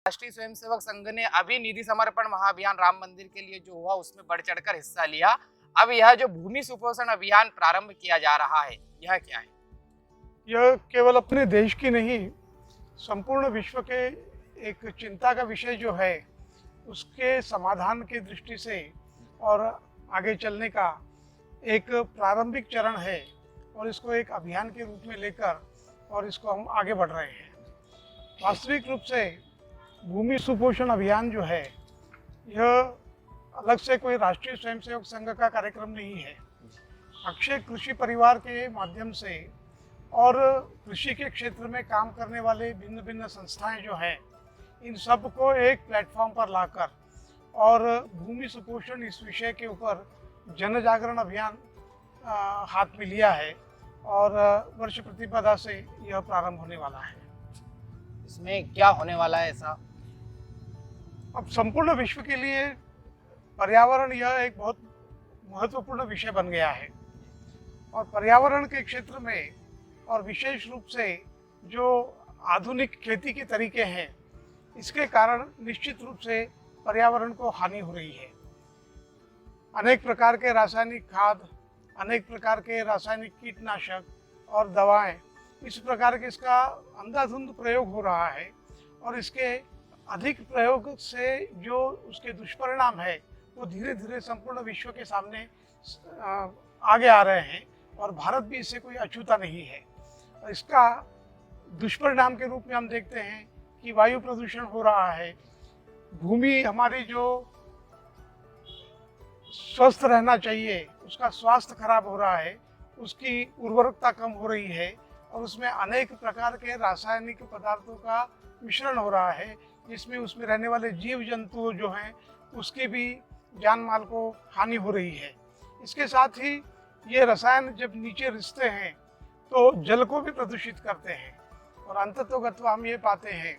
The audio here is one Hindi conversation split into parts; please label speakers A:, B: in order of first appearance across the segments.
A: राष्ट्रीय स्वयंसेवक संघ ने अभी निधि समर्पण महाअभियान राम मंदिर के लिए जो हुआ उसमें बढ़ चढ़कर हिस्सा लिया। अब यह जो भूमि सुपोषण अभियान प्रारंभ किया जा रहा है, यह क्या है?
B: यह केवल अपने देश की नहीं, संपूर्ण विश्व के एक चिंता का विषय जो है उसके समाधान की दृष्टि से और आगे चलने का एक प्रारंभिक चरण है और इसको एक अभियान के रूप में लेकर और इसको हम आगे बढ़ रहे हैं। वास्तविक रूप से भूमि सुपोषण अभियान जो है यह अलग से कोई राष्ट्रीय स्वयंसेवक संघ का कार्यक्रम नहीं है। अक्षय कृषि परिवार के माध्यम से और कृषि के क्षेत्र में काम करने वाले भिन्न भिन्न संस्थाएं जो हैं, इन सब को एक प्लेटफॉर्म पर लाकर और भूमि सुपोषण इस विषय के ऊपर जन जागरण अभियान हाथ में लिया है और वर्ष प्रतिपदा से यह प्रारंभ होने वाला है।
A: इसमें क्या होने वाला है ऐसा?
B: अब संपूर्ण विश्व के लिए पर्यावरण यह एक बहुत महत्वपूर्ण विषय बन गया है और पर्यावरण के क्षेत्र में और विशेष रूप से जो आधुनिक खेती के तरीके हैं, इसके कारण निश्चित रूप से पर्यावरण को हानि हो रही है। अनेक प्रकार के रासायनिक खाद, अनेक प्रकार के रासायनिक कीटनाशक और दवाएं, इस प्रकार के इसका अंधाधुंध प्रयोग हो रहा है और इसके अधिक प्रयोग से जो उसके दुष्परिणाम है वो धीरे धीरे संपूर्ण विश्व के सामने आगे आ रहे हैं और भारत भी इससे कोई अछूता नहीं है। और इसका दुष्परिणाम के रूप में हम देखते हैं कि वायु प्रदूषण हो रहा है, भूमि हमारी जो स्वस्थ रहना चाहिए उसका स्वास्थ्य खराब हो रहा है, उसकी उर्वरकता कम हो रही है और उसमें अनेक प्रकार के रासायनिक पदार्थों का मिश्रण हो रहा है, जिसमें उसमें रहने वाले जीव जंतु जो हैं उसकी भी जान माल को हानि हो रही है। इसके साथ ही ये रसायन जब नीचे रिसते हैं तो जल को भी प्रदूषित करते हैं और अंततोगत्वा हम ये पाते हैं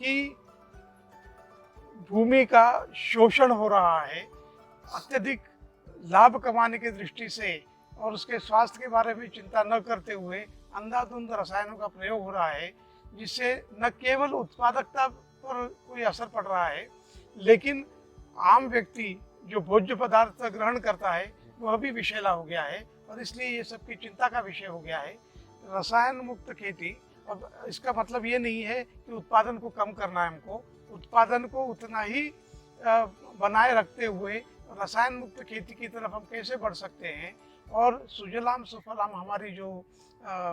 B: कि भूमि का शोषण हो रहा है। अत्यधिक लाभ कमाने की दृष्टि से और उसके स्वास्थ्य के बारे में चिंता न करते हुए अंधाधुंध रसायनों का प्रयोग हो रहा है, जिससे न केवल उत्पादकता पर कोई असर पड़ रहा है, लेकिन आम व्यक्ति जो भोज्य पदार्थ ग्रहण करता है वह भी विषैला हो गया है और इसलिए ये सबकी चिंता का विषय हो गया है। रसायन मुक्त खेती, अब इसका मतलब ये नहीं है कि उत्पादन को कम करना है, हमको उत्पादन को उतना ही बनाए रखते हुए रसायन मुक्त खेती की तरफ हम कैसे बढ़ सकते हैं और सुजलाम सुफलाम हमारी जो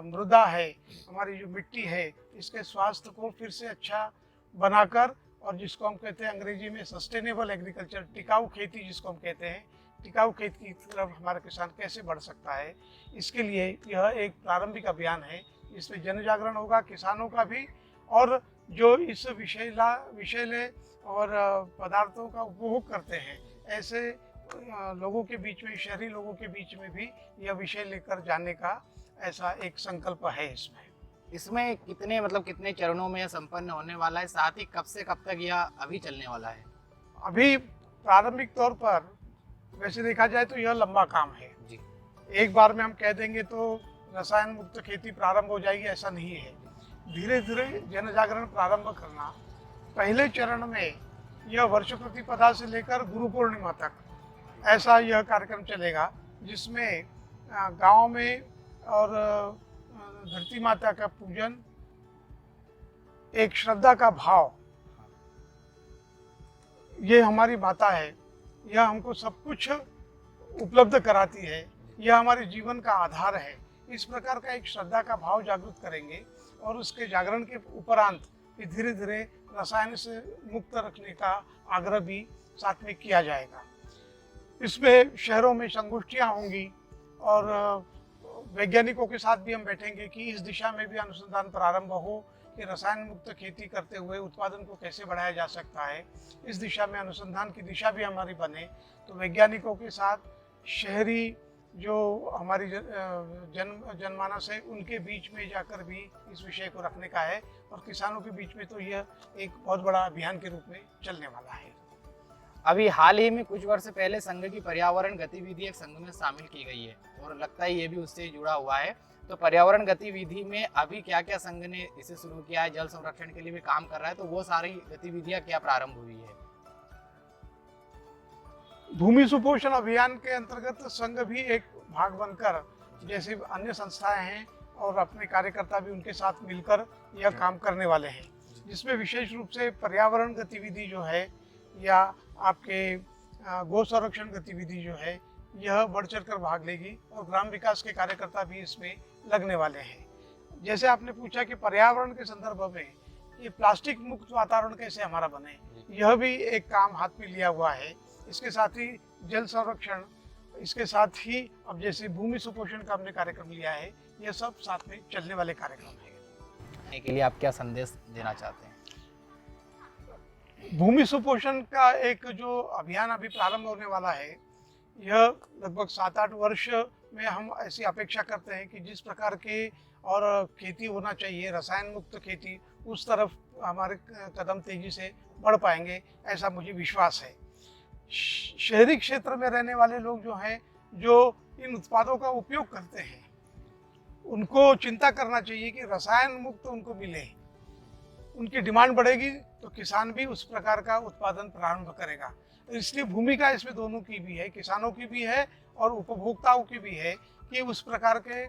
B: मृदा है, हमारी जो मिट्टी है, इसके स्वास्थ्य को फिर से अच्छा बनाकर और जिसको हम कहते हैं अंग्रेजी में सस्टेनेबल एग्रीकल्चर, टिकाऊ खेती जिसको हम कहते हैं, टिकाऊ खेती की तरफ हमारा किसान कैसे बढ़ सकता है, इसके लिए यह एक प्रारंभिक अभियान है। इसमें जन जागरण होगा, किसानों का भी, और जो इस विषैले और पदार्थों का उपभोग करते हैं ऐसे लोगों के बीच में, शहरी लोगों के बीच में भी यह विषय लेकर जाने का ऐसा एक संकल्प है।
A: इसमें कितने चरणों में यह संपन्न होने वाला है, साथ ही कब से कब तक यह अभी चलने वाला है?
B: अभी प्रारंभिक तौर पर वैसे देखा जाए तो यह लंबा काम है
A: जी।
B: एक बार में हम कह देंगे तो रसायन मुक्त खेती प्रारंभ हो जाएगी, ऐसा नहीं है। धीरे धीरे जन जागरण प्रारंभ करना, पहले चरण में यह वर्ष प्रतिपदा से लेकर गुरु पूर्णिमा तक ऐसा यह कार्यक्रम चलेगा, जिसमें गांव में और धरती माता का पूजन, एक श्रद्धा का भाव, ये हमारी माता है, यह हमको सब कुछ उपलब्ध कराती है, यह हमारे जीवन का आधार है। इस प्रकार का एक श्रद्धा का भाव जागृत करेंगे और उसके जागरण के उपरांत धीरे धीरे रसायन से मुक्त रखने का आग्रह भी साथ में किया जाएगा। इसमें शहरों में संगोष्ठियाँ होंगी और वैज्ञानिकों के साथ भी हम बैठेंगे कि इस दिशा में भी अनुसंधान प्रारंभ हो कि रसायन मुक्त खेती करते हुए उत्पादन को कैसे बढ़ाया जा सकता है, इस दिशा में अनुसंधान की दिशा भी हमारी बने। तो वैज्ञानिकों के साथ शहरी जो हमारी जनमानस है उनके बीच में जाकर भी इस विषय को रखने का है और किसानों के बीच में तो यह एक बहुत बड़ा अभियान के रूप में चलने वाला है।
A: अभी हाल ही में कुछ वर्ष पहले संघ की पर्यावरण गतिविधि एक संघ में शामिल की गई है और लगता है ये भी उससे जुड़ा हुआ है। तो पर्यावरण गतिविधि में अभी क्या क्या संघ ने इसे शुरू किया है, जल संरक्षण के लिए भी काम कर रहा है, तो वो सारी गतिविधियां क्या प्रारंभ हुई है?
B: भूमि सुपोषण अभियान के अंतर्गत संघ भी एक भाग बनकर, जैसे अन्य संस्थाएं हैं और अपने कार्यकर्ता भी उनके साथ मिलकर यह काम करने वाले हैं, जिसमें विशेष रूप से पर्यावरण गतिविधि जो है या आपके गौ संरक्षण गतिविधि जो है यह बढ़ चढ़कर भाग लेगी और ग्राम विकास के कार्यकर्ता भी इसमें लगने वाले हैं। जैसे आपने पूछा कि पर्यावरण के संदर्भ में ये प्लास्टिक मुक्त वातावरण कैसे हमारा बने, यह भी एक काम हाथ में लिया हुआ है। इसके साथ ही जल संरक्षण, इसके साथ ही अब जैसे भूमि सुपोषण का हमने कार्यक्रम लिया है, यह सब साथ में चलने वाले कार्यक्रम है।
A: के लिए आप क्या संदेश देना चाहते हैं?
B: भूमि सुपोषण का एक जो अभियान अभी प्रारंभ होने वाला है, यह लगभग 7-8 वर्ष में हम ऐसी अपेक्षा करते हैं कि जिस प्रकार के और खेती होना चाहिए, रसायन मुक्त खेती, उस तरफ हमारे कदम तेजी से बढ़ पाएंगे, ऐसा मुझे विश्वास है। शहरी क्षेत्र में रहने वाले लोग जो हैं, जो इन उत्पादों का उपयोग करते हैं, उनको चिंता करना चाहिए कि रसायन मुक्त उनको मिले। उनकी डिमांड बढ़ेगी तो किसान भी उस प्रकार का उत्पादन प्रारंभ करेगा। इसलिए भूमिका इसमें दोनों की भी है, किसानों की भी है और उपभोक्ताओं की भी है कि उस प्रकार के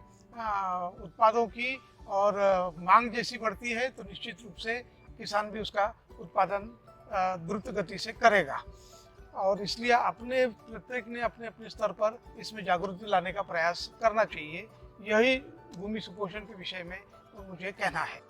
B: उत्पादों की और मांग जैसी बढ़ती है तो निश्चित रूप से किसान भी उसका उत्पादन द्रुत गति से करेगा। और इसलिए अपने प्रत्येक ने अपने अपने स्तर पर इसमें जागृति लाने का प्रयास करना चाहिए। यही भूमि सुपोषण के विषय में मुझे कहना है।